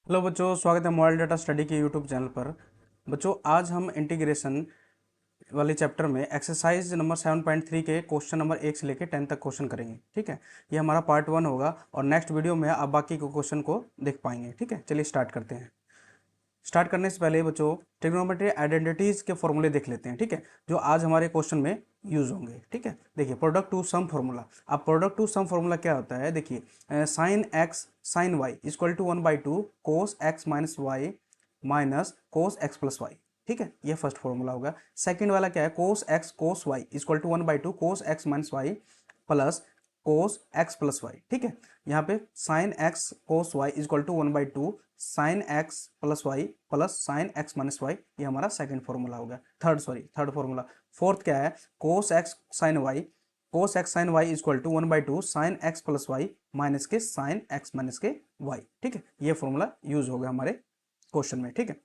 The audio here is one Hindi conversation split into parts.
हेलो बच्चों, स्वागत है मोबाइल डाटा स्टडी के यूट्यूब चैनल पर। बच्चों, आज हम इंटीग्रेशन वाले चैप्टर में एक्सरसाइज नंबर 7.3 के क्वेश्चन नंबर 1 से लेकर 10 तक क्वेश्चन करेंगे। ठीक है, ये हमारा पार्ट 1 होगा और नेक्स्ट वीडियो में आप बाकी के क्वेश्चन को देख पाएंगे। ठीक है, चलिए स्टार्ट करते हैं। स्टार्ट करने से पहले बच्चों ट्रिग्नोमेट्री आइडेंटिटीज के फॉर्मूले देख लेते हैं। ठीक है, जो आज हमारे क्वेश्चन में यूज होंगे। ठीक है, देखिए प्रोडक्ट टू सम फॉर्मूला। अब प्रोडक्ट टू सम फॉर्मूला क्या होता है, देखिए sine X sine Y equal to 1/2 cos X minus Y minus cos X plus Y. ठीक है, ये फर्स्ट फॉर्मूला होगा। सेकंड वाला क्या है, cos X cos Y equal to 1/2 cos X minus Y plus cos X plus Y. ठीक है, यहाँ पे sine x cos Y equal to 1/2 sine x plus Y plus sine x minus Y, ये हमारा सेकंड फॉर्मूला होगा। Third formula. फोर्थ क्या है, cos X sine Y equal to 1/2 sine x plus Y minus के साइन एक्स माइनस के वाई। ठीक है, ये फॉर्मूला यूज होगा हमारे क्वेश्चन में। ठीक है,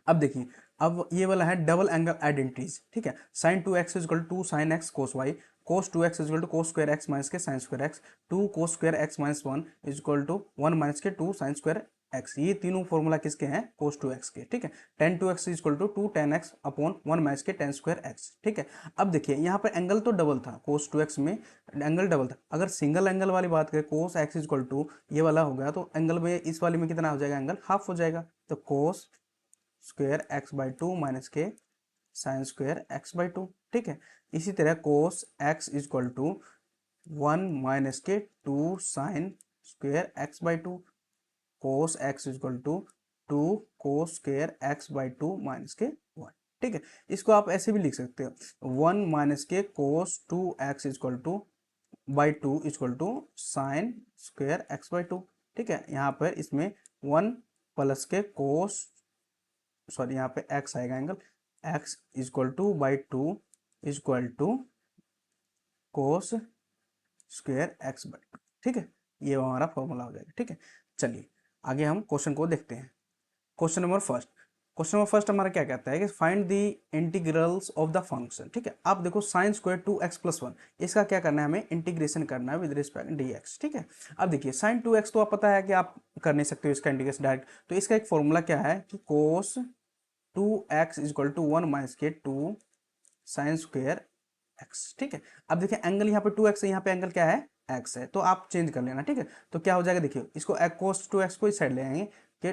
अब देखिए, अब ये वाला है डबल एंगल आइडेंटिटीज। ठीक है, sine 2x equal to sine x cos Y, cos 2x equal to cos square x minus के sine square X, 2 cos square x minus 1 equal to 1 minus के 2 साइन स्क्वायर एक्स। ये तीनों फॉर्मूला किसके हैं, कोस 2x के। ठीक है, tan 2x equal to 2 tan x upon 1 minus के tan स्क्वायर एक्स। ठीक है, अब देखिए यहाँ पर एंगल तो डबल था, कोस 2x में एंगल डबल था। अगर सिंगल एंगल वाली बात करें, कोस एक्स इक्वल टू ये वाला हो गया, तो एंगल में इस वाले में कितना हो जाएगा, एंगल हाफ हो जाएगा। तो cos square X by two minus के sine square X by two. ठीक है, इसी तरह cos X equal to 1 minus के 2 sine square X by two, cos X equal to 2 cos square X by two minus के 1। ठीक है, इसको आप ऐसे भी लिख सकते हो, 1 माइनस के cos 2x equal to by two equal to sine square X by two. ठीक है, यहाँ पर इसमें 1 प्लस के कोस, सॉरी यहाँ पे x आएगा, angle x equal to by two equal to cos square X by two. ठीक है, ये हमारा फॉर्मूला हो जाएगा। ठीक है, चलिए आगे हम क्वेश्चन को देखते हैं। क्वेश्चन नंबर फर्स्ट हमारा क्या कहता है कि find the integrals of the function. ठीक है, आप देखो साइन स्क्वायर 2x प्लस 1, इसका क्या करना है, हमें इंटीग्रेशन करना है विद रिस्पेक्ट dx। ठीक है, अब देखिए साइन 2x तो आप पता है कि आप कर नहीं सकते हो इसका इंटीग्रेशन डायरेक्ट, तो इसका एक फॉर्मूला क्या है कि कोस 2x इक्वल टू 1 माइनस के 2 साइन स्क्वायर एक्स। ठीक है, अब देखिए एंगल यहाँ पे 2x है, यहाँ पे एंगल क्या है, x है, तो आप चेंज कर लेना। ठीक है, तो क्या हो जाएगा, देखिए इसको कोस 2x को इस साइड ले आएंगे कि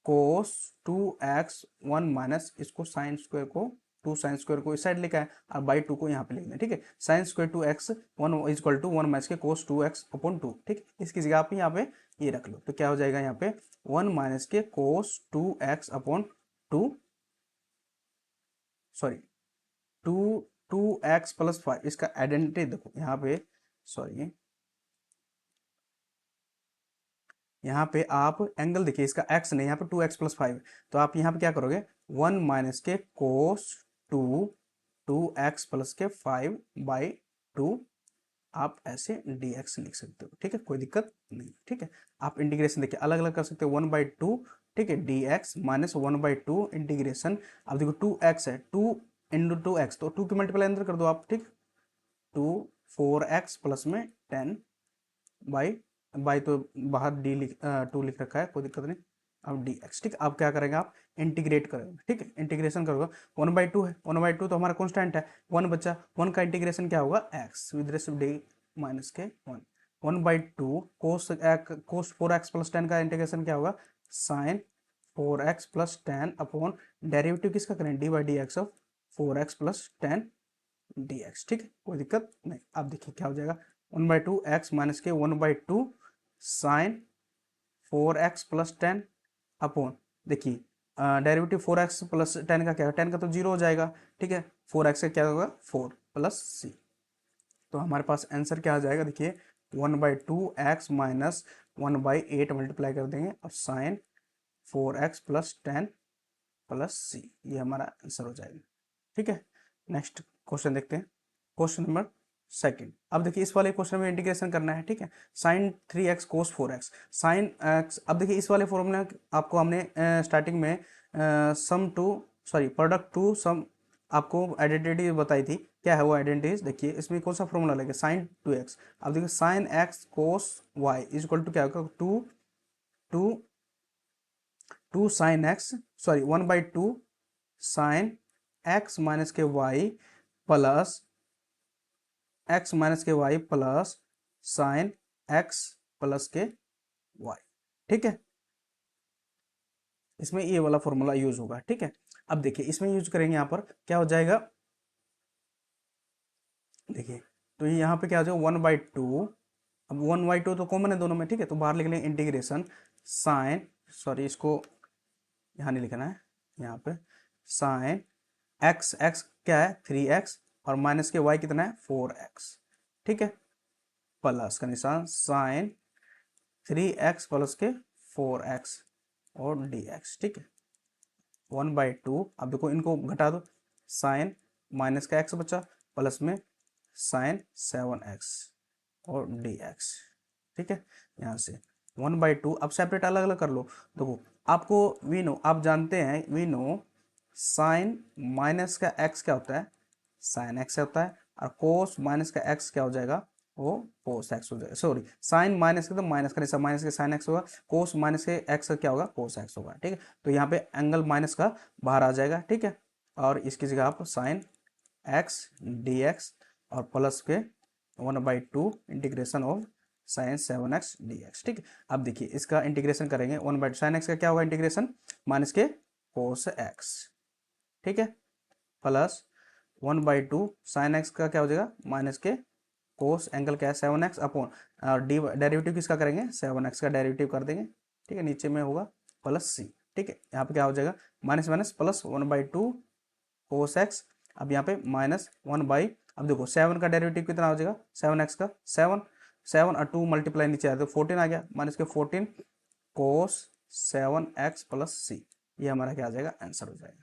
कोस 2x 1 माइनस इसको साइन स्क्वायर को 2 साइन स्क्वायर को इस साइड लेके आए और बाई 2 को यहाँ पे लिख दें। ठीक है, sine square 2x 1 equal to 1 minus के कोस 2x अपॉन 2। ठीक है, इसकी जगह आप यहाँ पे ये रख लो, तो क्या हो जाएगा यहाँ पे 1 माइनस के cos 2x upon 2, sorry 2 2x plus 5, इसका आइडेंटिटी देखो यहाँ पे, सॉरी यहाँ पे आप एंगल देखिए, इसका x नहीं, यहाँ पे 2x प्लस 5, तो आप यहाँ पे क्या करोगे, 1 माइनस के कोस 2 2x प्लस के 5 बाई 2, आप ऐसे dx लिख सकते हो। ठीक है, कोई दिक्कत नहीं। ठीक है, आप इंटीग्रेशन देखिए अलग अलग कर सकते हो, 1/2। ठीक है, dx माइनस 1/2 इंटीग्रेशन, अब देखो 2x है, 2 इंटू 2x, तो 2 की मल्टीप्लाई अंदर कर दो आप। ठीक, 2 4x प्लस में 10 बाई बाई तो बाहर डी लिख 2 लिख रखा है, कोई दिक्कत नहीं। अब डी एक्स। ठीक, अब क्या करेंगे आप, इंटीग्रेट करोगे। ठीक है, इंटीग्रेशन करोगे, 1/2 है, 1/2 तो हमारा कॉन्स्टेंट है, 1 बचा, 1 का इंटीग्रेशन क्या होगा, x with respect D minus के 1, 1/2 कोस 4x प्लस 10 का इंटीग्रेशन क्या होगा, sign 4x plus 10 upon derivative किसका करें, D by D x of 4x plus 10 dx। ठीक है, कोई दिक्कत नहीं। अब देखिए क्या हो जाएगा, 1/2 x माइनस के 1/2 साइन 4x प्लस 10 अपॉन, देखिए डेरिवेटिव 4x प्लस 10 का क्या है, 10 का तो जीरो हो जाएगा। ठीक है, 4x का क्या होगा 4 प्लस c, तो हमारे पास आंसर क्या आ जाएगा, देखिए 1/2 x माइनस 1/8 मल्टीप्लाई कर देंगे और sign 4x plus 10 plus c, ये हमारा आंसर हो जाएगा। ठीक है, नेक्स्ट क्वेश्चन देखते हैं, क्वेश्चन नंबर सेकंड। अब देखिए इस वाले क्वेश्चन में इंटीग्रेशन करना है। ठीक है, साइन 3x कोस 4x साइन x। अब देखिए इस वाले फॉर्मूला आपको हमने स्टार्टिंग में सम टू, सॉरी प्रोडक्ट टू सम, आपको आइडेंटिटी बताई थी, क्या है वो आइडेंटिटीज, देखिए इसमें कौन सा फॉर्मूला लगे, साइन 2x। अब देखिए sine x cos y is equal to क्या होगा, 2 2 two sine X, sorry 1/2 sine x minus के वाई प्लस एक्स माइनस के Y plus sine x plus के वाई। ठीक है, इसमें ये वाला फॉर्मूला यूज होगा। ठीक है, अब देखिए इसमें यूज करेंगे, यहाँ पर क्या हो जाएगा, देखिए तो ये यहाँ पे क्या हो जाएगा 1/2, अब 1/2 तो कॉमन है दोनों में। ठीक है, तो बाहर लिख लेंगे इंटीग्रेशन साइन, सॉरी इसको यहाँ नहीं लिखना है, यहाँ पे साइन एक्स, एक्स क्या है 3x, और माइनस के y कितना है 4x। ठीक है, प्लस का निशान साइन 3x प्लस के 4x और dx। ठीक है, 1/2, अब देखो इनको घटा दो, साइन माइनस का x बचा प्लस में साइन 7x और dx। ठीक है, यहाँ से 1/2, अब सेपरेट अलग अलग कर लो। देखो आपको वी नो, आप जानते हैं वी नो साइन माइनस का x क्या होता है, साइन x होता है, और कोस माइनस का x क्या हो जाएगा, वो कोस x हो जाएगा। सॉरी, साइन माइनस का तो माइनस का निशान माइनस के साइन x होगा, कोस माइनस के x का क्या होगा, कोस x होगा। ठीक है, तो यहाँ पे एंगल माइनस का बाहर आ जाएगा। ठीक है, और इसकी जगह आप साइन x dx और प्लस के 1/2 integration of sine 7x dx। ठीक है, अब देखिए इसका इंटीग्रेशन करेंगे, 1/2 साइन x का क्या होगा इंटीग्रेशन, माइनस के कोस x। ठीक है, प्लस 1/2 साइन x का क्या हो जाएगा, माइनस के कोस एंगल क्या है 7x अपॉन, डी डेरिवेटिव किसका करेंगे 7x का डेरिवेटिव कर देंगे। ठीक है, नीचे में होगा प्लस c। ठीक है, यहाँ पे क्या हो जाएगा माइनस माइनस प्लस 1/2 कोस x, अब यहाँ पे माइनस 1/, अब देखो 7 का डेरिवेटिव कितना हो जाएगा 7x का, 7 7 और 2 मल्टीप्लाई नीचे आया तो 14 आ गया, माइनस के 14 कोस 7x प्लस c, ये हमारा क्या आ जाएगा आंसर हो जाएगा।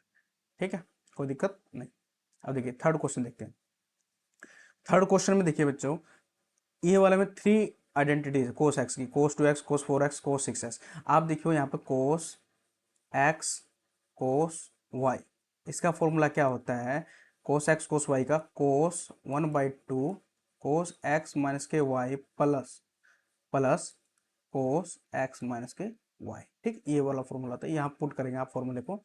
ठीक है, कोई दिक्कत नहीं। अब देखिए थर्ड क्वेश्चन देखते हैं। थर्ड क्वेश्चन में देखिए बच्चों, ये वाले में 3 आइडेंटिटीज कोस एक्स की, कोस 2x, कोस 4x, कोस 6x। आप देखियो यहाँ पे कोस x कोस y, इसका फॉर्मूला क्या होता है, कोस x कोस y का कोस 1/2 कोस x माइनस के y plus plus cos x minus के y। ठीक, ये वाला फॉर्मूला था, यहाँ पुट करेंगे आप फॉर्मूले को।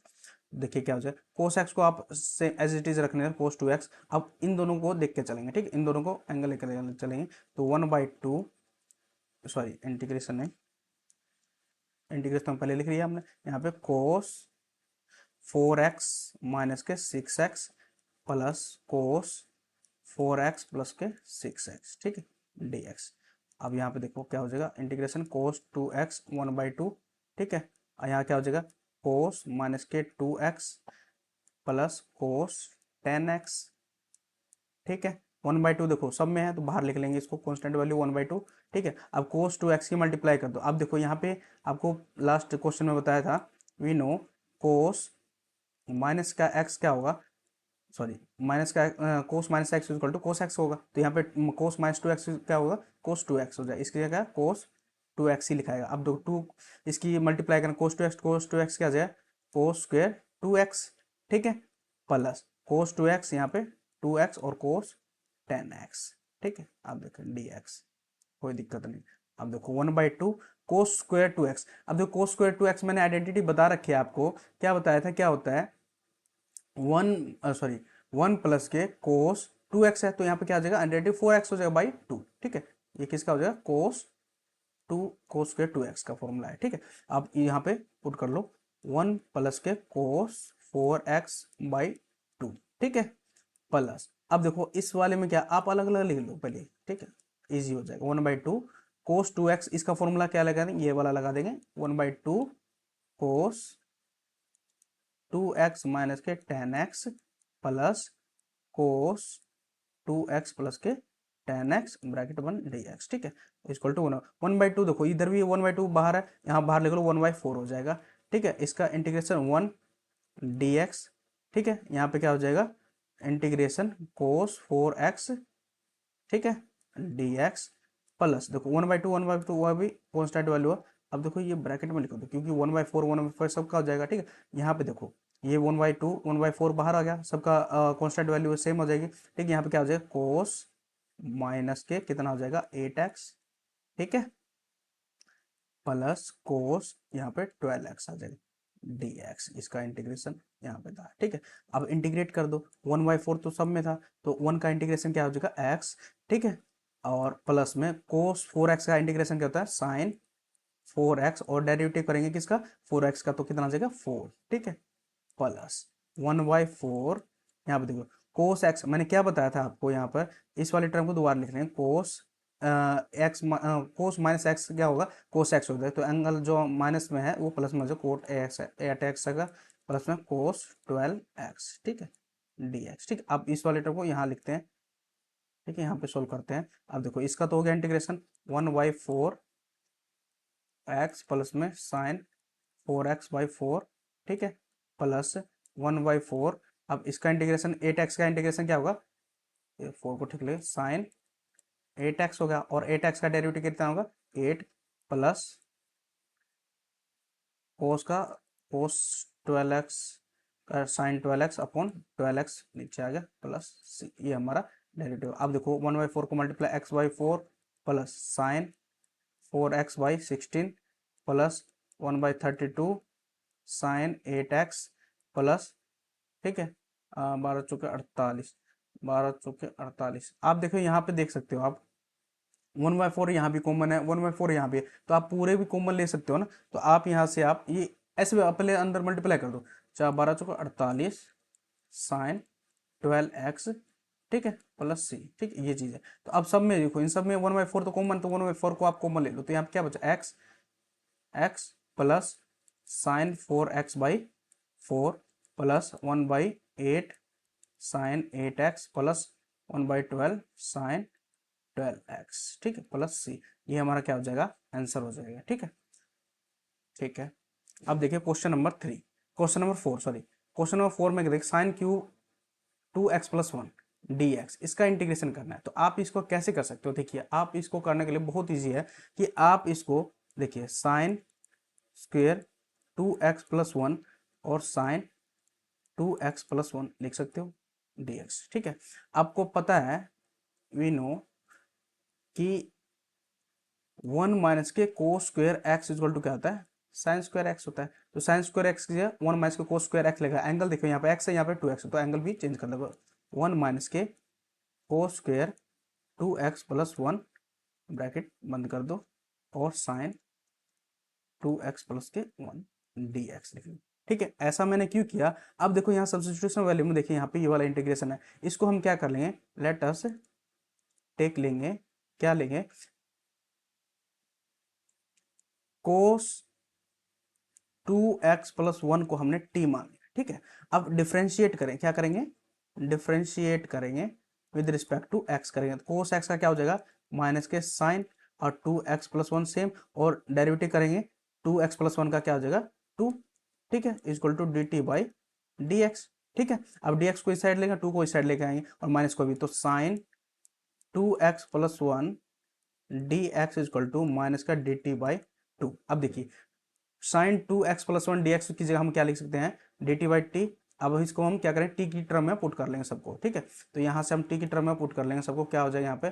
देखिए क्या हो जाए, कोस एक्स को आप से एज इट इज रखने कोस 2x, अब इन दोनों को देख के चलेंगे। ठीक, इन दोनों को एंगल लेकर चलेंगे, तो 1/2, सॉरी इंटीग्रेशन नहीं, इंटीग्रेशन पहले लिख लिया हमने, यहाँ पे कोस 4x माइनस के 6x plus cos 4x plus के 6x। ठीक है, dx। अब यहाँ पे देखो क्या हो जाएगा इंटीग्रेशन कोस 2x 1/2। ठीक है, और यहाँ क्या हो जाएगा कोस माइनस के 2x प्लस कोस 10x। ठीक है, 1/2 देखो सब में है तो बाहर लिख लेंगे इसको, कांस्टेंट वैल्यू 1/2। ठीक है, अब कोस 2x की मल्टीप्लाई कर दो। अब देखो यहाँ पे आपको लास्ट क्वेश्चन में बताया था वी नो कोस माइनस का x क्या होगा, सॉरी माइनस का cos minus X equal to cos X होगा, तो यहाँ पे कोस माइनस 2x क्या होगा, कोस 2x हो जाए, इसकी जगह कोस 2x ही लिखाएगा। अब दो 2 इसकी मल्टीप्लाई करना, कोस 2x क्या हो जाएगा कोस स्क्वायर 2x। ठीक है, प्लस कोस 2x यहाँ पे 2x और कोस 10x। ठीक है, अब देखो dx, कोई दिक्कत नहीं। अब देखो 1/2 कोस स्क्वायर 2x, अब देखो कोस स्क्वायर 2x मैंने आइडेंटिटी बता रखी है आपको, क्या बताया था, क्या होता है 1 प्लस के कोस 2x है, तो यहाँ पे क्या हो जाएगा आइडेंटिटी 4x हो जाएगा बाई 2। ठीक है, ये किसका हो जाएगा कोस स्क्वायर 2x का फॉर्मूला है। ठीक है, अब यहाँ पे पुट कर लो 1 प्लस के कोस 4x बाई 2। ठीक है, प्लस अब देखो इस वाले में क्या आप अलग अलग लिख लो पहले। ठीक है, इजी हो जाएगा 1/2 कोस 2x, इसका फॉर्मूला क्या लगा देंगे, ये वाला लगा देंगे 1/2 कोस 2x माइनस के 10x plus cos 2x plus के 10x ब्रैकेट 1 dx। ठीक है, इक्वल टू 1/2, देखो इधर भी 1/2 बाहर है, यहाँ बाहर लिख लो 1/4 हो जाएगा। ठीक है, इसका इंटीग्रेशन 1 dx। ठीक है, यहाँ पे क्या हो जाएगा इंटीग्रेशन कोस 4x। ठीक है, dx प्लस देखो 1/2 वह भी कॉन्स्टेंट वैल्यू है। अब देखो ये ब्रैकेट में लिखो, क्योंकि 1/4 1/4 सबका हो जाएगा। ठीक है, यहाँ पे देखो ये 1/2 1/4 बाहर आ गया, सबका कॉन्स्टेंट वैल्यू सेम हो जाएगी। ठीक है, यहाँ पे क्या हो जाएगा कोस माइनस के कितना हो जाएगा 8x। ठीक है, प्लस कोस यहाँ पे 12x आ जाएगा डी एक्स, इसका इंटीग्रेशन यहाँ पे था। ठीक है, अब इंटीग्रेट कर दो, 1/4 तो सब में था, तो 1 का इंटीग्रेशन क्या हो जाएगा एक्स। ठीक है, और प्लस में कोस 4x का इंटीग्रेशन क्या होता है साइन 4x, और डेरिवेटिव करेंगे किसका 4x का, तो कितना आ जाएगा 4। ठीक है, प्लस 1/4, यहाँ पे देखो कोस एक्स, मैंने क्या बताया था आपको, यहाँ पर इस वाले टर्म को दोबारा लिख रहे हैं, कोस एक्स, कोस माइनस एक्स क्या होगा कोस एक्स होता है, तो एंगल जो माइनस में है वो प्लस में जो कोट एक्स है, एट एक्स का प्लस में कोस 12x। ठीक है, डी एक्स। ठीक, अब इस वाले टर्म को यहाँ लिखते हैं। ठीक है, यहाँ पे सोल्व करते हैं। अब देखो इसका तो हो गया इंटीग्रेशन 1/4x प्लस में साइन 4x/4। ठीक है, प्लस 1/4, अब इसका इंटीग्रेशन 8x का इंटीग्रेशन क्या होगा, 4 को ठीक ले साइन 8x होगा, और 8x का डेरिवेटिव कितना होगा 8 प्लस कोस का कोस 12x का साइन 12x अपॉन 12x नीचे आ गया प्लस सी, ये हमारा डेरिवेटिव। अब देखो 1/4 को multiply x/4 plus sine 4x/16 plus 1/32 sine 8x plus, ठीक है 12 चौके 48, 12 चौके 48। आप देखो यहाँ पे देख सकते हो आप 1/4 यहाँ भी कॉमन है, 1/4 यहाँ भी है, तो आप पूरे भी कॉमन ले सकते हो ना, तो आप यहाँ से आप ये ऐसे पहले अंदर मल्टीप्लाई कर दो, चार 12 चौके 48 साइन 12x। ठीक है, प्लस सी। ठीक है, ये चीज़ है। तो अब सब में देखो, इन सब में 1/4 तो कॉमन, तो 1/4 को आप कॉमन ले लो, तो यहाँ पे क्या बचा x plus sine 4x/4 plus 1/8 sine 8x plus 1/12 sine 12x। ठीक है, प्लस सी, ये हमारा क्या हो जाएगा आंसर हो जाएगा। ठीक है, ठीक है। अब देखिए question number 3, question number 4 sorry, question number 4 में देख साइन क्यू 2x+1 dx, इसका इंटीग्रेशन करना है। तो आप इसको कैसे कर सकते हो, देखिए आप इसको करने के लिए बहुत ईजी है कि आप इसको देखिए साइन स्क्वेयर 2x+1 और साइन 2x+1 लिख सकते हो dx। ठीक है, आपको पता है वी नो कि 1 माइनस के cos square x equal to क्या होता है साइन स्क्वायर एक्स होता है, तो साइन स्क्वायर एक्स की जगह 1 माइनस के कोस स्क्वायर एक्स लेगा। एंगल देखो यहाँ पे एक्स है, यहाँ पे 2x है, तो एंगल भी चेंज कर देगा, 1 माइनस के कोस स्क्वायर 2x+1 ब्रैकेट बंद कर दो और साइन 2x+1 dx लिख लो। ठीक है, ऐसा मैंने क्यों किया, अब देखो यहाँ सब्स्टिट्यूशन वैल्यू में देखिए यहाँ पे ये वाला इंटीग्रेशन है, इसको हम क्या कर लेंगे, लेट अस टेक लेंगे, क्या लेंगे कोस 2x+1 को हमने t मान लिया। ठीक है, अब डिफ्रेंशिएट करें, क्या करेंगे डिफ्रेंशिएट करेंगे विद रिस्पेक्ट टू x करेंगे, तो कोस x का क्या हो जाएगा माइनस के साइन, और 2x+1 सेम, और डेरिवेटिव करेंगे 2x+1 का क्या हो जाएगा 2। ठीक है, इक्वल टू dt/dx। ठीक है, अब dx को इस साइड लेंगे, 2 को इस साइड लेके आएंगे, और माइनस को भी, तो sine 2x+1 dx equal to minus का dt/2। अब देखिए साइन 2x+1 dx की जगह हम क्या लिख सकते हैं dt/t। अब इसको हम क्या करें टी की टर्म में पुट कर लेंगे सबको। ठीक है, तो यहाँ से हम टी की टर्म में पुट कर लेंगे सबको, क्या हो जाएगा यहाँ पे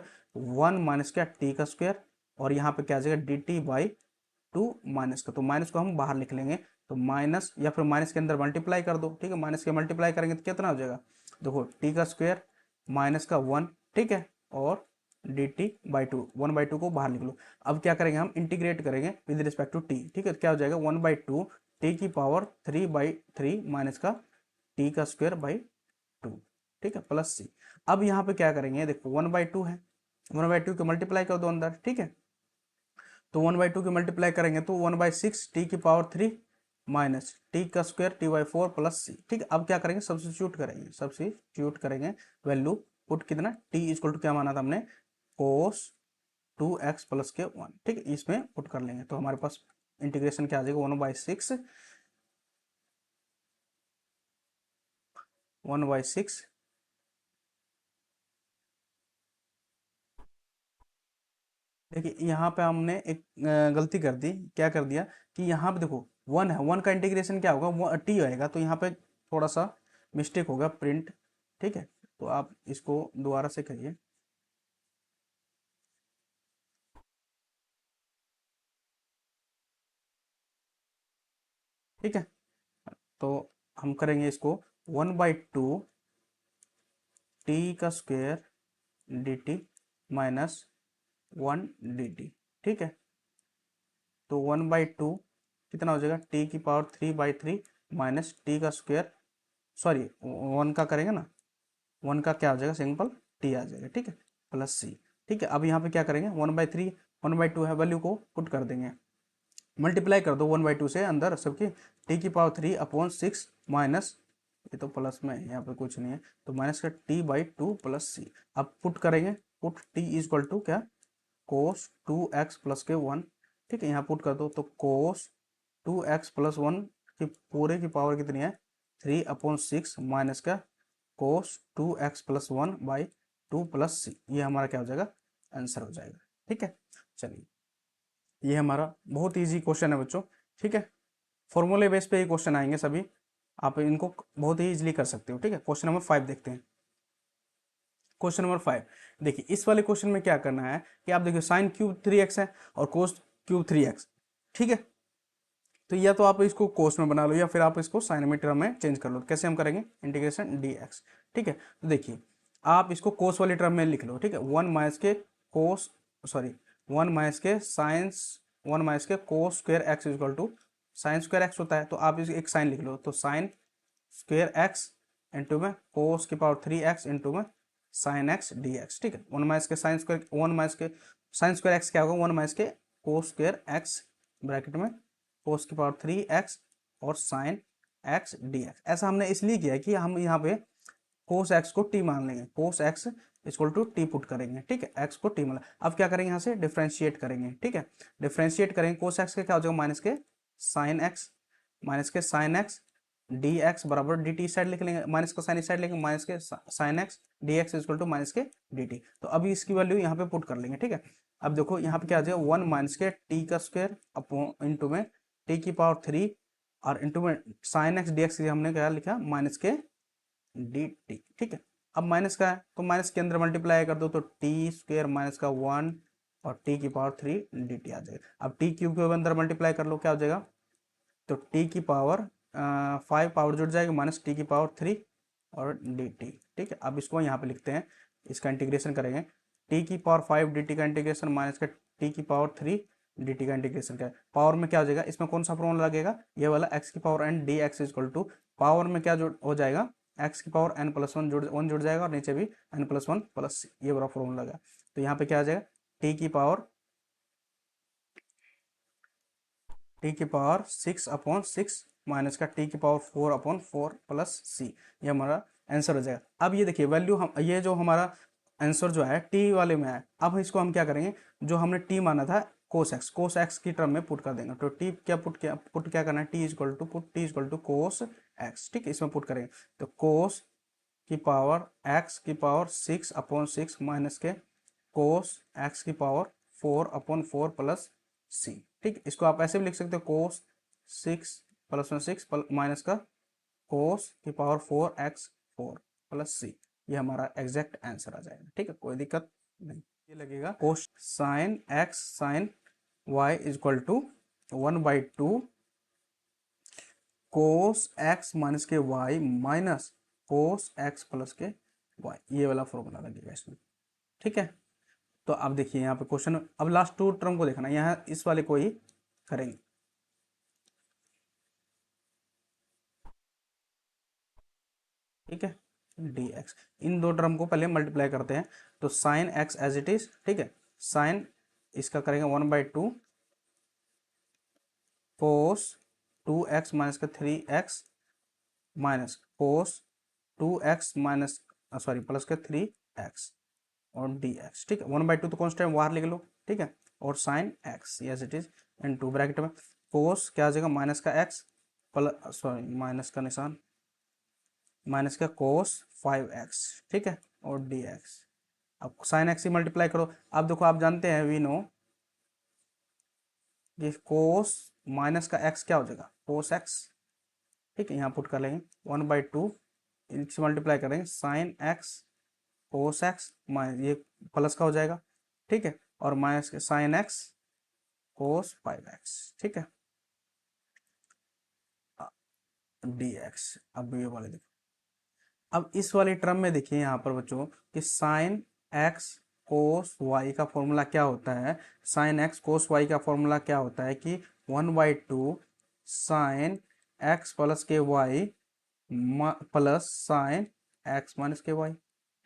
1 माइनस क्या टी का स्क्वायर, और यहाँ पे क्या आ जाएगा dt/2 माइनस का, तो माइनस को हम बाहर लिख लेंगे, तो माइनस या फिर माइनस के अंदर मल्टीप्लाई कर दो। ठीक है, माइनस के मल्टीप्लाई करेंगे तो कितना हो जाएगा, देखो टी का स्क्वायर माइनस का 1। ठीक है, और dt/2, 1/2 को बाहर निकलो। अब क्या करेंगे हम इंटीग्रेट करेंगे विद रिस्पेक्ट टू टी। ठीक है, क्या हो जाएगा 1/2 टी की पावर 3/3 माइनस का टी का स्क्वायर बाई 2। ठीक है, प्लस सी। अब यहाँ पे क्या करेंगे, देखो 1/2 है, 1/2 के मल्टीप्लाई कर दो अंदर। ठीक है, तो 1/2 के मल्टीप्लाई करेंगे तो 1/6 टी की पावर 3 माइनस टी का स्क्वायर t/4 प्लस सी। ठीक है, अब क्या करेंगे सब्स्टिट्यूट करेंगे वैल्यू पुट कितना टी इक्वल टू क्या माना था हमने कोस 2x+1। ठीक है, इसमें पुट कर लेंगे, तो हमारे पास इंटीग्रेशन क्या आ जाएगा 1/6 देखिए यहाँ पे हमने एक गलती कर दी, क्या कर दिया कि यहाँ पे देखो 1 है, 1 का इंटीग्रेशन क्या होगा टी आएगा, तो यहाँ पे थोड़ा सा मिस्टेक होगा प्रिंट। ठीक है, तो आप इसको दोबारा से करिए। ठीक है, तो हम करेंगे इसको 1/2 टी का square D T minus 1 dt, ठीक है। तो 1/2 कितना हो जाएगा, टी की पावर 3/3 माइनस टी का स्क्वायर, सॉरी 1 का करेंगे ना, 1 का क्या हो जाएगा, सिंपल टी आ जाएगा, ठीक है, प्लस सी। ठीक है, अब यहाँ पे क्या करेंगे, 1/3 1/2 है, वैल्यू को पुट कर देंगे, मल्टीप्लाई कर दो 1/2 से अंदर सबकी, टी की पावर 3/6 माइनस, ये तो प्लस में है, यहाँ पे कुछ नहीं है, तो माइनस का t/2 प्लस सी। अब पुट करेंगे, put t is equal to क्या, कोस 2x प्लस के 1, ठीक है, यहाँ पुट कर दो, तो कोस 2x प्लस 1 की पूरे की पावर कितनी है, 3/6 माइनस का कोस 2x प्लस 1/2 प्लस सी, ये हमारा क्या हो जाएगा, आंसर हो जाएगा। ठीक है, चलिए ये हमारा बहुत इजी क्वेश्चन है बच्चों, ठीक है, फॉर्मूले बेस पे ये क्वेश्चन आएंगे सभी, आप इनको बहुत ही इजीली कर सकते हो। ठीक है, क्वेश्चन नंबर 5 देखते हैं। क्वेश्चन नंबर 5 देखिए, इस वाले क्वेश्चन में क्या करना है कि आप देखिए साइन क्यूब 3x है और कोस क्यूब 3x, ठीक है, तो या तो आप इसको कोस में बना लो या फिर आप इसको साइन में टर्म में चेंज कर लो। कैसे हम करेंगे, इंटीग्रेशन dx, ठीक है, तो देखिए आप इसको कोस वाली टर्म में लिख लो, ठीक है, 1 माइनस के कोस, सॉरी 1 माइनस के साइंस 1 माइनस के cos square x equal to sine square X होता है, तो आप इस एक साइन लिख लो, तो साइन स्क्वायर एक्स इंटू में कोस की पावर 3x इंटू में साइन एक्स डी एक्स, ठीक है, 1 माइनस के साइन स्क्वायर 1 माइनस के साइन स्क्वायर एक्स क्या होगा, 1 माइनस के कोस स्क्वायर एक्स ब्रैकेट में कोस की पावर 3x और साइन एक्स डी एक्स। ऐसा हमने इसलिए किया कि हम यहाँ पे कोस एक्स को टी मान लेंगे, cos X equal to T put करेंगे, ठीक है, एक्स को टी मान। अब क्या करेंगे, यहाँ से डिफ्रेंशिएट करेंगे, ठीक है, डिफ्रेंशिएट करेंगे, कोस एक्स का क्या हो जाएगा, माइनस के साइन एक्स, माइनस के साइन एक्स डी एक्स बराबर डी टी साइड लिख लेंगे, माइनस का साइन साइड लेंगे, माइनस के sine x d x equal to minus के डी टी। तो अभी इसकी वैल्यू यहाँ पे पुट कर लेंगे, ठीक है। अब देखो यहाँ पे क्या आ जाएगा, 1 माइनस के टी का स्क्वायर अपॉन इंटू में टी की पावर 3 और इंटू में साइन एक्स डी एक्स हमने क्या लिखा, माइनस के डी टी, ठीक है। अब माइनस का है तो माइनस के अंदर मल्टीप्लाई कर दो, तो टी स्क्वायर माइनस का 1 और टी की पावर 3 डी टी आ जाएगा। अब टी क्यूब के अंदर मल्टीप्लाई कर लो, क्या हो जाएगा, तो टी की पावर 5 पावर जुड़ जाएगी माइनस टी की पावर 3 और डी टी, ठीक है। अब इसको यहाँ पे लिखते हैं, इसका इंटीग्रेशन करेंगे, टी की पावर 5 डी टी का इंटीग्रेशन माइनस का टी की पावर 3 डी टी का इंटीग्रेशन का पावर में क्या हो जाएगा, इसमें कौन सा फॉर्मूला लगेगा, ये वाला एक्स की power n d x equal to power में क्या जुड़ हो जाएगा, एक्स की पावर एन प्लस वन जुड़ जाएगा और नीचे भी N plus one plus C, ये वाला फॉर्मूला लगा। तो यहाँ पे क्या आ जाएगा, टी की पावर 6/6 माइनस का टी की पावर 4/4 प्लस सी, ये हमारा आंसर हो जाएगा। अब ये देखिए वैल्यू हम, ये जो हमारा आंसर जो है टी वाले में है, अब इसको हम क्या करेंगे, जो हमने टी माना था कोस एक्स की टर्म में पुट कर देंगे, तो टी क्या पुट क्या करना है, t equal to cos x, ठीक है, इसमें पुट करेंगे, तो कोस की पावर एक्स की पावर 6/6 माइनस के कोस एक्स की पावर 4/4 प्लस सी, ठीक, इसको आप ऐसे भी लिख सकते हो, कोस 6 प्लस में 6 माइनस का कोस की पावर 4x4 प्लस सी, ये हमारा एग्जैक्ट आंसर आ जाएगा, ठीक है, कोई दिक्कत नहीं। ये लगेगा cos sine X sine Y equal to 1/2 cos X minus के Y minus cos X plus के वाई, ये वाला फॉर्मूला लगेगा इसमें, ठीक है। तो अब देखिए यहाँ पे क्वेश्चन, अब लास्ट 2 टर्म को देखना, यहाँ इस वाले को ही करेंगे, ठीक है, dx, इन 2 टर्म को पहले मल्टीप्लाई करते हैं, तो sine x as it is, ठीक है, साइन इसका करेंगे 1/2 कोस 2x माइनस का 3x minus cos 2x minus sorry plus का 3x और dx, ठीक है, 1/2 तो कॉन्स्टेंट बाहर लिख लो, ठीक है, और sine x as it is into bracket में कोस क्या आ जाएगा, माइनस का x प्लस सॉरी माइनस का निशान माइनस का कोस 5x, ठीक है, और dx। अब साइन एक्स ही मल्टीप्लाई करो, अब देखो आप जानते हैं वी नो कि कोस माइनस का x क्या हो जाएगा, कोस x, ठीक है, यहाँ पुट कर लेंगे 1/2 इनसे मल्टीप्लाई करेंगे साइन एक्स कोस एक्स माइनस ये प्लस का हो जाएगा, ठीक है, और माइनस के साइन एक्स कोस 5x, ठीक है। D x. अब ये वाले देखो, अब इस वाली टर्म में देखिए यहाँ पर बच्चों कि साइन एक्स कोस वाई का फॉर्मूला क्या होता है। साइन एक्स कोस वाई का फॉर्मूला क्या होता है कि 1/2 साइन एक्स प्लस के Y plus sine x minus के वाई।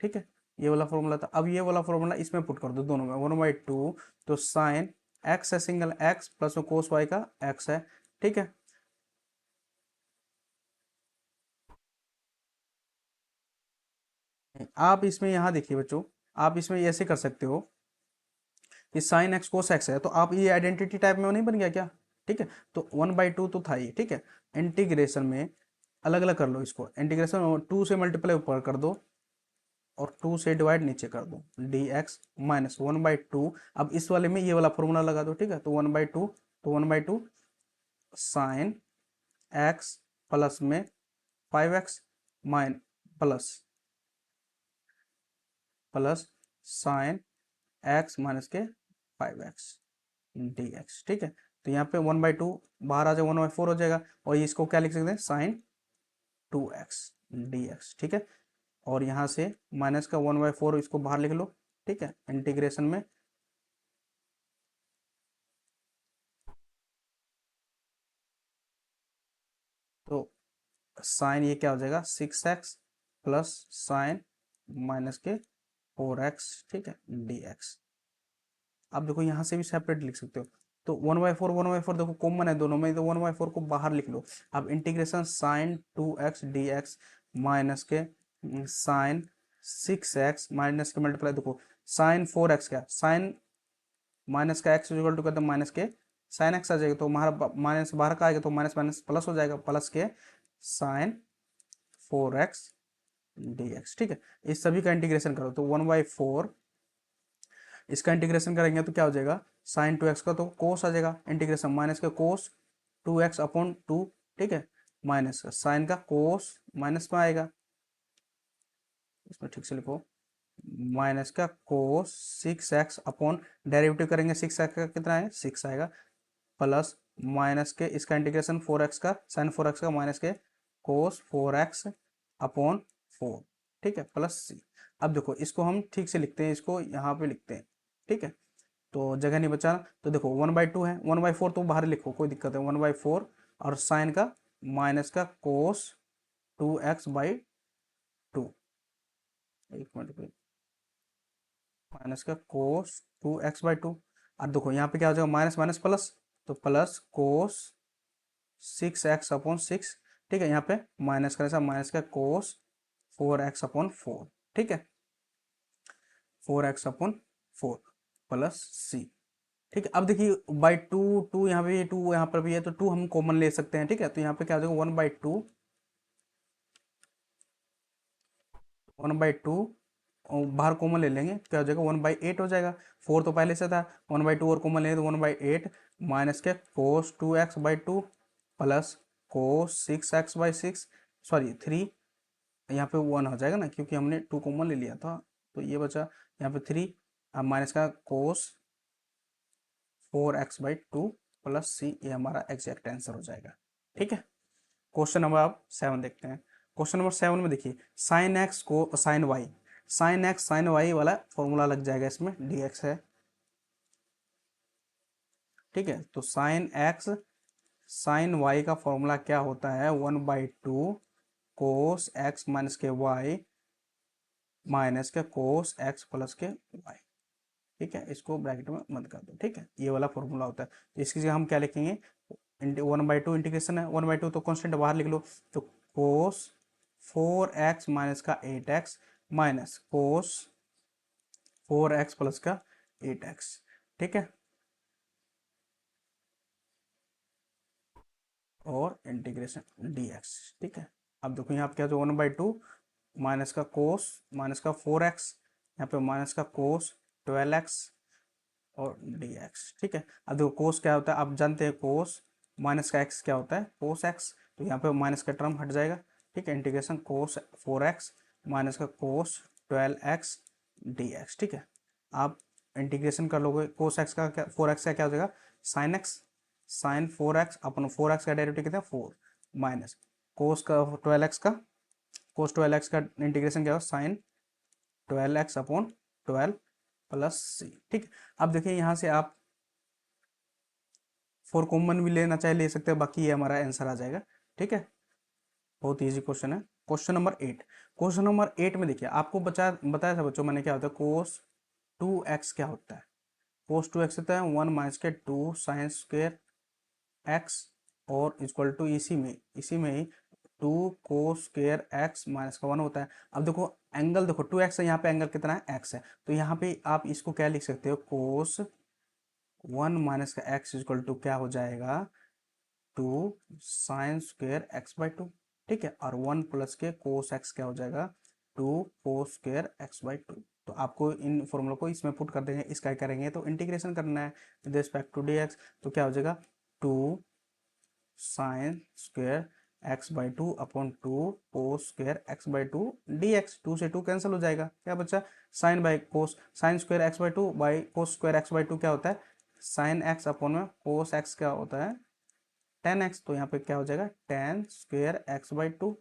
ठीक है, ये वाला फॉर्मूला था। अब ये वाला फॉर्मूला इसमें पुट कर दो दोनों में, 1/2 तो साइन एक्स है single x plus cos y का एक्स है। ठीक है, आप इसमें यहाँ देखिए बच्चों, आप इसमें ऐसे कर सकते हो कि साइन एक्स कोस एक्स है, तो आप ये आइडेंटिटी टाइप में नहीं बन गया क्या। ठीक है, तो 1/2 तो था ही। ठीक है, इंटीग्रेशन में अलग अलग कर लो इसको, इंटीग्रेशन 2 से मल्टीप्लाई ऊपर कर दो और 2 से डिवाइड नीचे कर दो, डी एक्स माइनस 1/2। अब इस वाले में ये वाला फॉर्मूला लगा दो। ठीक है, तो 1/2 तो 1/2 साइन एक्स प्लस में 5x mine plus plus sine x minus के 5x डी एक्स। ठीक है, तो यहाँ पे 1/2 बाहर आ जाए 1/4 हो जाएगा, और ये इसको क्या लिख सकते हैं, साइन 2x डी एक्स। ठीक है, और यहाँ से माइनस का 1/4 इसको बाहर लिख लो। ठीक है, इंटीग्रेशन में तो साइन ये क्या हो जाएगा 6x प्लस साइन माइनस के 4x। ठीक है, डी एक्स। आप देखो यहाँ से भी सेपरेट लिख सकते हो, तो 1/4 देखो कॉमन है दोनों में, तो 1/4 को बाहर लिख लो। अब integration sine 2x d x minus के साइन 6x माइनस के मल्टीप्लाई देखो साइन 4x क्या साइन माइनस का एक्स इक्वल टू कहते हैं माइनस के साइन एक्स आ जाएगा, तो हमारा माइनस बाहर का आएगा तो माइनस माइनस प्लस हो जाएगा, प्लस के साइन 4x डी एक्स। ठीक है, इस सभी का इंटीग्रेशन करो तो 1/4, इसका इंटीग्रेशन करेंगे तो क्या हो जाएगा साइन 2x का तो कोस आ जाएगा, इंटीग्रेशन माइनस का कोस 2x अपॉन 2। ठीक है, माइनस का साइन का कोस माइनस में आएगा, इसमें ठीक से लिखो, माइनस का कोस 6x अपॉन डेरिवेटिव करेंगे 6x का कितना है 6 आएगा, प्लस माइनस के इसका इंटीग्रेशन 4x का साइन 4x का माइनस के कोस 4x अपॉन 4। ठीक है, प्लस सी। अब देखो इसको हम ठीक से लिखते हैं, इसको यहाँ पे लिखते हैं। ठीक है, तो जगह नहीं बचा, तो देखो 1/2 है, 1/4 तो बाहर लिखो कोई दिक्कत है, 1/4 और साइन का माइनस का कोस 2x/2, एक मिनट, माइनस का कोस 2x/2। अब देखो यहाँ पे क्या हो जाएगा माइनस माइनस प्लस, तो प्लस कोस 6x/6। ठीक है, यहाँ पे माइनस का ऐसा माइनस का कोस 4x/4। ठीक है, 4x/4 प्लस सी। ठीक है, अब देखिए बाई टू, टू यहाँ पे टू यहाँ पर भी है, तो टू हम कॉमन ले सकते हैं। ठीक है, तो यहाँ पे क्या हो जाएगा 1/2, 1/2 और बाहर कॉमन ले लेंगे क्या हो जाएगा 1/8 हो जाएगा। 4 तो पहले से था, 1/2 और कॉमन लेंगे तो 1/8 माइनस के कोस 2x/2 plus cos 6x/6, sorry 3, यहाँ पे 1 हो जाएगा ना क्योंकि हमने 2 कॉमन ले लिया था, तो ये बचा यहाँ पे 3, अब माइनस का कोस 4x/2 प्लस सी, ये हमारा एग्जैक्ट आंसर हो जाएगा। ठीक है, क्वेश्चन नंबर आप 7 देखते हैं। क्वेश्चन नंबर 7 में देखिए साइन एक्स को साइन एक्स साइन वाई वाला फॉर्मूला लग जाएगा, इसमें डी एक्स है। ठीक है, तो साइन एक्स साइन वाई का फॉर्मूला क्या होता है 1/2 कोस एक्स माइनस के वाई माइनस के कोस एक्स प्लस के वाई। ठीक है, इसको ब्रैकेट में मत कर दो। ठीक है, ये वाला फॉर्मूला होता है, तो इसकी जगह हम क्या लिखेंगे 1/2 इंटीग्रेशन है, 1/2 तो कॉन्स्टेंट बाहर लिख लो, तो कोस 4x माइनस का 8x minus cos 4x plus का 8x। ठीक है, और इंटीग्रेशन dx। ठीक है, अब देखो यहाँ पे क्या जो 1/2 माइनस का कोस माइनस का 4x, यहाँ पे माइनस का कोस 12x और dx। ठीक है, अब देखो कोस क्या होता है आप जानते हैं, कोस माइनस का x क्या होता है कोस x, तो यहाँ पे माइनस का टर्म हट जाएगा। ठीक है, इंटीग्रेशन कोस 4x माइनस का कोस 12x dx। ठीक है, आप इंटीग्रेशन कर लोगे कोस x का क्या 4x का क्या हो जाएगा साइन x, साइन 4x अपन 4x का डेरिवेटिव कितना है 4 माइनस कोस का 12x का, कोस 12x का इंटीग्रेशन क्या होगा, sign 12x upon 12 plus c. ठीक है, अब देखिए यहाँ से आप 4 कॉमन भी लेना चाहे ले सकते हैं, बाकी ये हमारा आंसर आ जाएगा। ठीक है, बहुत इजी क्वेश्चन है। क्वेश्चन नंबर 8, क्वेश्चन नंबर 8 में देखिए आपको बताया था बच्चों मैंने क्या होता है, कोस 2x क्या होता है। कोस 2x होता है 1 माइनस के 2 साइन स्क्वेयर एक्स, और इक्वल टू इसी में ही 2 कोस स्क्वेयर एक्स माइनस का 1 होता है। अब देखो एंगल, देखो 2x है, यहाँ पे एंगल कितना है, x है, तो यहाँ पे आप इसको क्या लिख सकते हो, कोस 1 माइनस का एक्स इक्वल टू क्या हो जाएगा, 2 साइन स्क्वेयर एक्स बाई 2। ठीक है, और 1 प्लस के कोस एक्स क्या हो जाएगा, 2 कोस स्क्वेयर एक्स बाई 2। तो आपको इन फॉर्मूला को इसमें पुट कर देंगे, इसका करेंगे तो इंटीग्रेशन करना है विद रिस्पेक्ट टू डी, तो क्या हो जाएगा, 2 sine square x by 2 upon 2 cos square x by 2 d x. 2 से 2 कैंसिल हो जाएगा, क्या बच्चा, sine by cos, sine square x by 2 by cos square x by 2 क्या होता है, साइन एक्स अपॉन में कोस एक्स क्या होता है, टेन एक्स। तो यहाँ पे क्या हो जाएगा, ten square x by 2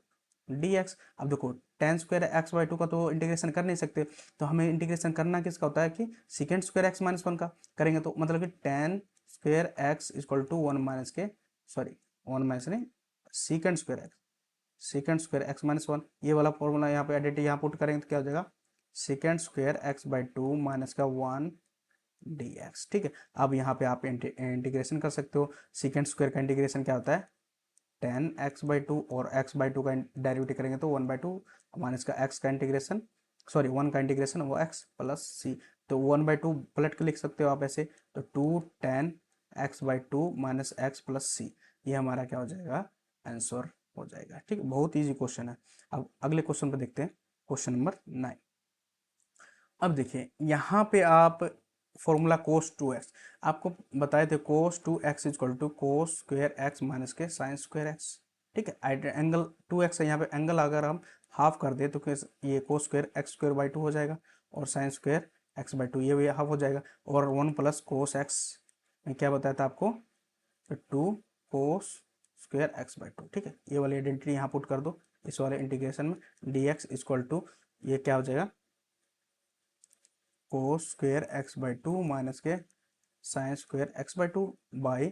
d x. अब देखो टेन स्क्वेयर एक्स बाई 2 का तो इंटीग्रेशन कर नहीं सकते, तो हमें इंटीग्रेशन करना किसका होता है कि सेकेंड स्क्वेयर एक्स माइनस 1 का करेंगे, तो मतलब कि tan square x equal to 1 minus के, सॉरी 1 माइनस नहीं, सेकेंड स्क्वेयर एक्स माइनस 1, ये वाला फॉर्मूला यहाँ पे आइडेंटिटी यहाँ पुट करेंगे तो क्या हो जाएगा, second square x by 2 minus का 1 डी एक्स। ठीक है, अब यहाँ पे आप इंटीग्रेशन कर सकते हो। सेकेंड स्क्वायर का इंटीग्रेशन क्या होता है, टेन एक्स बाई 2, और एक्स बाई 2 का डेरिवेटिव करेंगे तो 1 बाई 2 माइनस का एक्स का इंटीग्रेशन, सॉरी 1 का इंटीग्रेशन वो एक्स प्लस सी। तो 1 बाई 2 पलट के लिख सकते हो आप ऐसे, तो 2 tan X by 2 minus X plus C, ये हमारा क्या हो जाएगा, आंसर हो जाएगा। ठीक है, बहुत ईजी क्वेश्चन है। अब अगले क्वेश्चन पर देखते हैं, क्वेश्चन नंबर 9। अब देखिए यहाँ पे आप फॉर्मूला कोस 2x आपको बताए थे, cos 2x equal to cos square x minus के साइन स्क्वेयर एक्स। ठीक है, एंगल 2x है, यहाँ पे एंगल अगर हम हाफ कर दे तो ये कोस स्क्वेयर एक्स स्क्वेयर बाई 2 हो जाएगा, और साइन स्क्वेयर एक्स बाई 2 ये भी हाफ हो जाएगा, और 1 प्लस कोस एक्स में क्या बताया था आपको, 2 कोस स्क्वेयर एक्स बाई 2। ठीक है, ये वाली आइडेंटिटी यहाँ पुट कर दो इस वाले इंटीग्रेशन में, डी एक्स इक्वल टू ये क्या हो जाएगा, cos square x by 2 minus के sine square x by 2 by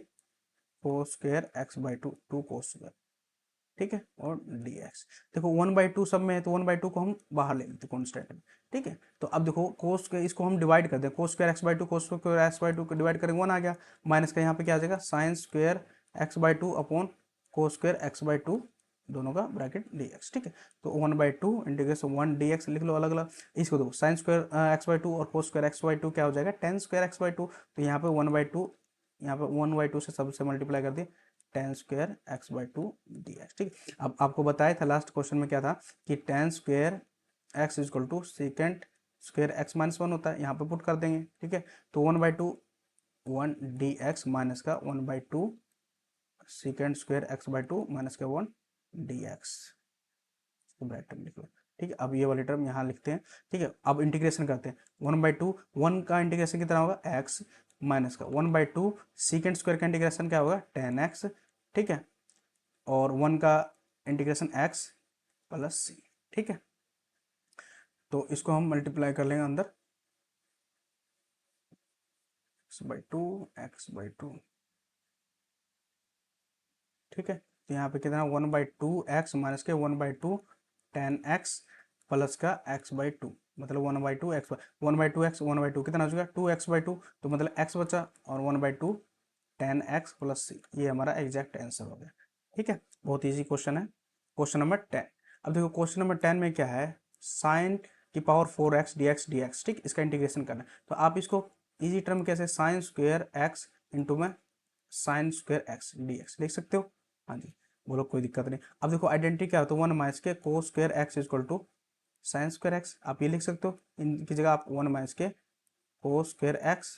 cos square x by 2 2 cos square. ठीक है, और डी एक्स। देखो 1 बाई 2 सब में है, तो 1 बाई 2 को हम बाहर ले लेते कॉन्स्टेंट में। ठीक है, तो अब देखो कोस के इसको हम डिवाइड कर दें, कोस square X by 2 cos square X by 2 को डिवाइड करेंगे 1 आ गया, माइनस का यहाँ पे क्या आ जाएगा, sign square x by 2 upon cos square X by 2 दोनों का ब्रैकेट डी एक्स। ठीक है, तो 1 बाई 2 इंटीग्रेशन 1 डी एक्स लिख लो अलग अलग। इसको दो साइन स्क्वायर एक्स बाई 2 और कोस स्क्वायर एक्स बाई 2 क्या हो जाएगा, टेन स्क्वायर एक्स बाई 2। तो यहाँ पे 1 बाई 2, यहाँ पे 1 बाई 2 से सबसे मल्टीप्लाई कर दिए, ten square X by 2 d x. ठीक है, अब आपको बताया था लास्ट क्वेश्चन में क्या था कि tan square x equal to sec square x minus 1 होता है, यहाँ पे पुट कर देंगे। ठीक है, तो 1 बाई 2 1 डी एक्स माइनस का 1 by 2 second square X by 2 minus का 1 डी एक्स, ब्रैकेट में लिख लो। ठीक है, अब ये वाली टर्म यहाँ लिखते हैं। ठीक है, अब इंटीग्रेशन करते हैं, 1 बाई 2 1 का इंटीग्रेशन कितना होगा, एक्स माइनस का 1 बाई 2 सेकेंड स्क्वायर का इंटीग्रेशन क्या होगा, टेन एक्स। ठीक है, और 1 का इंटीग्रेशन एक्स प्लस सी। ठीक है, तो इसको हम मल्टीप्लाई कर लेंगे अंदर, एक्स बाई 2 एक्स बाई 2। ठीक है, तो यहाँ पे कितना 1 बाई 2 एक्स माइनस के 1 बाई 2 टेन एक्स प्लस का एक्स बाई 2, मतलब 1 by 2 x, 1 by 2 x 1 by 2 कितना हो जाएगा 2 एक्स बाई 2, तो मतलब एक्स बचा, और 1 by 2 tan x plus C, ये हमारा एग्जैक्ट आंसर हो गया। ठीक है, बहुत ईजी क्वेश्चन है। क्वेश्चन नंबर 10, अब देखो क्वेश्चन नंबर 10 में क्या है, साइन की पावर 4x डी एक्स। ठीक, इसका इंटीग्रेशन करना है, तो आप इसको इजी टर्म कैसे, साइन स्क्वेयर एक्स इंटू में sign square x d x लिख सकते हो। हाँ जी, बोलो कोई दिक्कत नहीं। अब देखो आइडेंटिटी क्या होता है, 1 माइनस के cos square x equal to sine square x, आप ये लिख सकते हो, इनकी जगह आप 1 माइनस के कोस स्क्वेयर एक्स,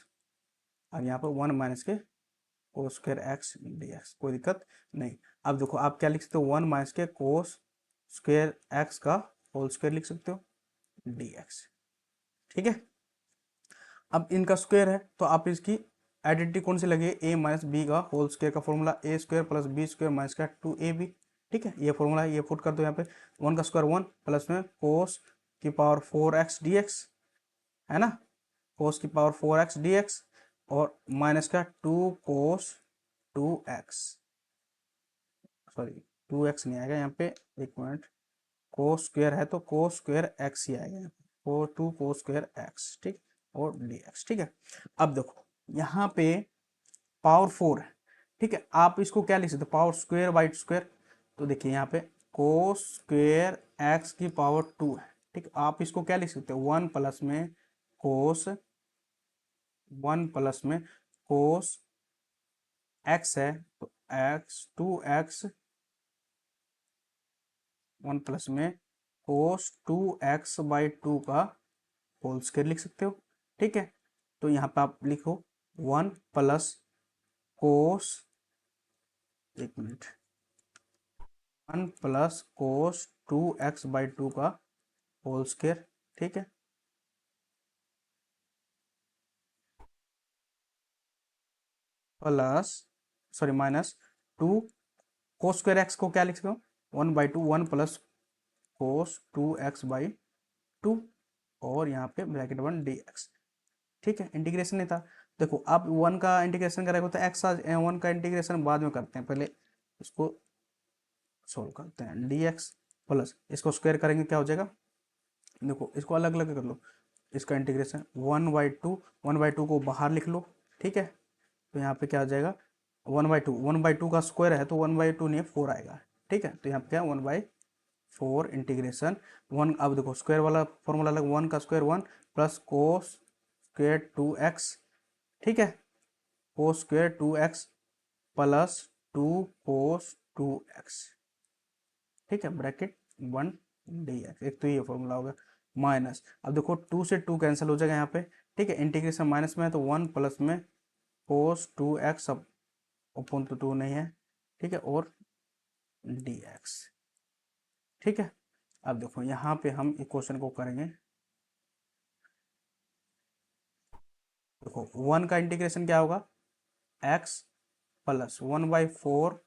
और यहाँ पर 1 माइनस के cos square x d x, कोई दिक्कत नहीं। अब देखो आप क्या लिख सकते हो, 1 माइनस के कोस स्क्वेयर एक्स का होल स्क्वेयर लिख सकते हो डी एक्स। ठीक है, अब इनका स्क्वायर है तो आप इसकी आइडेंटिटी कौन सी लगे, ए माइनस बी का होल स्क्वायर का formula, A square plus B square minus का 2ab। ठीक है, ये फॉर्मूला है, ये पुट कर दो यहाँ पे, 1 का स्क्वायर 1 प्लस में कोस की पावर 4x dx, है ना, कोस की पावर 4x dx, और माइनस का 2 कोस 2x, सॉरी 2x नहीं आएगा यहाँ पे, एक मिनट, कोस स्क्वायर है तो कोस स्क्वायर x ही आएगा यहाँ पे, 2 कोस स्क्वायर x, ठीक, और dx, ठीक है। अब देखो यहाँ पे पावर 4 है, ठीक है, आप इसको क्या लिख सकते हो, पावर स्क्वायर बाई स्क्वायर, तो देखिए यहाँ पे कोस स्क्वायर एक्स की पावर 2 है, ठीक, आप इसको क्या लिख सकते हो, 1 प्लस में कोस, 1 प्लस में कोस एक्स है तो एक्स 2x, 1 प्लस में कोस 2x बाई 2 का होल स्क्वायर लिख सकते हो, ठीक है। तो यहाँ पे आप लिखो 1 प्लस कोस, एक minute, 1 plus cos 2x by 2 का होल स्क्वायर, ठीक है, plus, sorry minus 2 cos square x को क्या लिख सकते हो, 1/2, 1 प्लस कोस 2x बाई 2, और यहाँ पे ब्रैकेट 1 dx, ठीक है, इंटीग्रेशन नहीं था। देखो आप 1 का इंटीग्रेशन करेंगे तो एक्स, 1 का इंटीग्रेशन बाद में करते हैं, पहले इसको सोल्व करते हैं, dx प्लस इसको स्क्वायर करेंगे क्या हो जाएगा, देखो इसको अलग अलग कर लो, इसका इंटीग्रेशन 1/2, 1/2 को बाहर लिख लो, ठीक है, तो यहाँ पे क्या हो जाएगा 1/2, 1/2 का स्क्वायर है तो 1/2 नहीं 4 आएगा, ठीक है, तो यहाँ पे क्या 1/4 इंटीग्रेशन 1, अब देखो स्क्वायर वाला फॉर्मूला अलग, 1 का square 1 plus cos square 2x, ठीक है, कोस स्क्वायर 2x प्लस 2 कोस 2x, ठीक है, ब्रैकेट 1 dx, एक तो ये फॉर्मूला होगा, माइनस, अब देखो 2 से 2 कैंसिल हो जाएगा यहाँ पे, ठीक है, इंटीग्रेशन माइनस में है तो 1 प्लस में कोस 2x, अब ओपन तो 2 नहीं है, ठीक है, और dx, ठीक है। अब देखो यहाँ पे हम इस क्वेश्चन को करेंगे, देखो 1 का इंटीग्रेशन क्या होगा, x प्लस 1/4,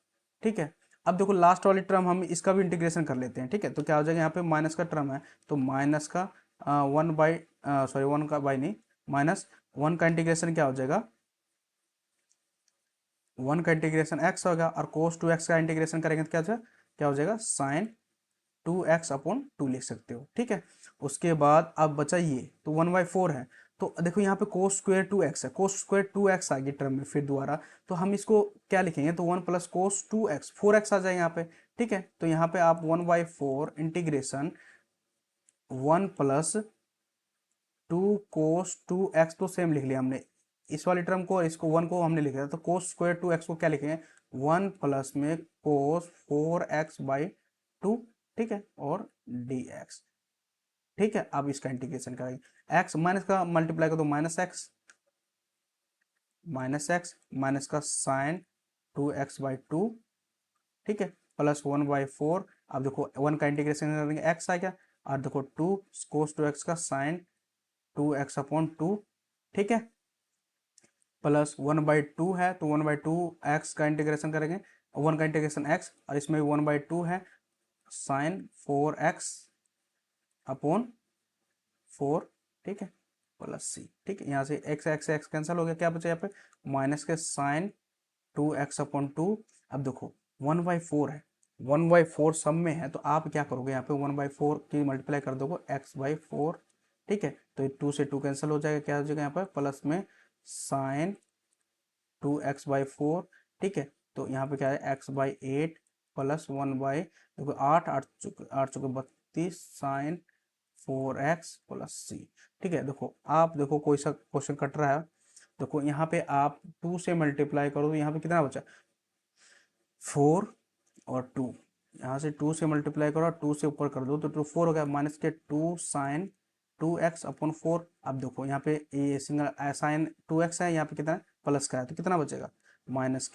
ठीक है। अब देखो लास्ट वाली टर्म हम इसका भी इंटीग्रेशन कर लेते हैं, ठीक है, तो क्या हो जाएगा यहाँ पे माइनस का टर्म है तो माइनस का 1 का बाई नहीं, माइनस 1 का इंटीग्रेशन क्या हो जाएगा, 1 का इंटीग्रेशन x होगा, और कोस 2x का इंटीग्रेशन करेंगे तो क्या हो जाएगा साइन 2x अपॉन 2 लिख सकते हो, ठीक है। उसके बाद अब बचा ये तो 1/4 है, तो देखो यहाँ पे कोस स्क्वायर 2x है, कोस स्क्वायर 2x आ गई टर्म में फिर दोबारा, तो हम इसको क्या लिखेंगे, तो 1 प्लस कोस 2x, 4x आ जाएगा यहाँ पे, ठीक है, तो यहाँ पे आप 1/4 इंटीग्रेशन 1 प्लस 2 कोस 2x, तो सेम लिख लिया हमने इस वाली टर्म को, इसको 1 को हमने लिखा था, तो कोस स्क्वायर 2x को क्या लिखेंगे, 1 प्लस में कोस 4x बाई 2, ठीक है, और dx, ठीक है। अब इसका इंटीग्रेशन करेंगे, x माइनस का मल्टीप्लाई कर दो, माइनस एक्स माइनस का साइन 2x/2, ठीक है, प्लस 1/4, अब देखो 1 का इंटीग्रेशन करेंगे x आ गया, और देखो 2 कोस 2x का साइन 2x/2, ठीक है, प्लस 1/2 है तो 1/2 x का इंटीग्रेशन करेंगे, 1 का इंटीग्रेशन x, और इसमें 1/2 है साइन 4x/4, ठीक है, प्लस c, ठीक है, यहाँ से x कैंसिल हो गया, क्या बचा यहाँ पे माइनस के साइन 2x/2, अब देखो 1/4 है, 1/4 सब में है तो आप क्या करोगे यहाँ पे 1/4 की मल्टीप्लाई कर दोगे x/4, ठीक है, तो 2 से 2 कैंसिल हो जाएगा, क्या हो जाएगा यहाँ पर प्लस में साइन 2x/4, ठीक है, तो यहाँ पे क्या है x/8 प्लस 1/, देखो 8 8 चुके 32 साइन 4x प्लस c, ठीक है। देखो आप देखो कोई सा क्वेश्चन कट रहा है, देखो यहाँ पे आप 2 से मल्टीप्लाई करो तो यहाँ पे कितना बचा 4 और 2, यहाँ से 2 से मल्टीप्लाई करो, 2 से ऊपर कर दो तो 4 हो गया, माइनस के 2 साइन 2x/4, अब देखो यहाँ पे ये सिंगल साइन 2x है, यहाँ पे कितना प्लस का है तो कितना बचेगा माइनस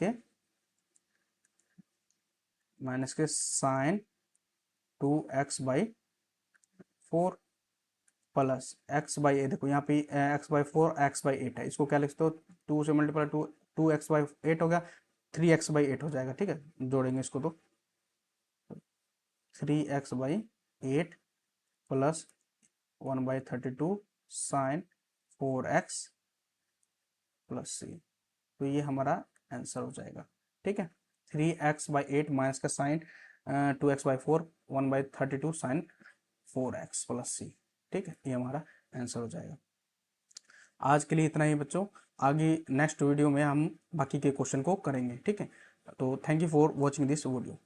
के साइन 2x/4 प्लस x/8, देखो यहाँ पे x/4 x/8 है, इसको क्या लिखते हो 2 से मल्टीप्लाई 2x/8 हो गया, 3x/8 हो जाएगा, ठीक है, जोड़ेंगे इसको तो 3x/8 plus 1/32 sign 4x plus सी। तो ये हमारा आंसर हो जाएगा। ठीक है, 3x/8 माइनस का sign 2x/4 1/32 sign 4x plus c. ठीक है, ये हमारा आंसर हो जाएगा। आज के लिए इतना ही बच्चों, आगे नेक्स्ट वीडियो में हम बाकी के क्वेश्चन को करेंगे। ठीक है, तो thank you for watching this video.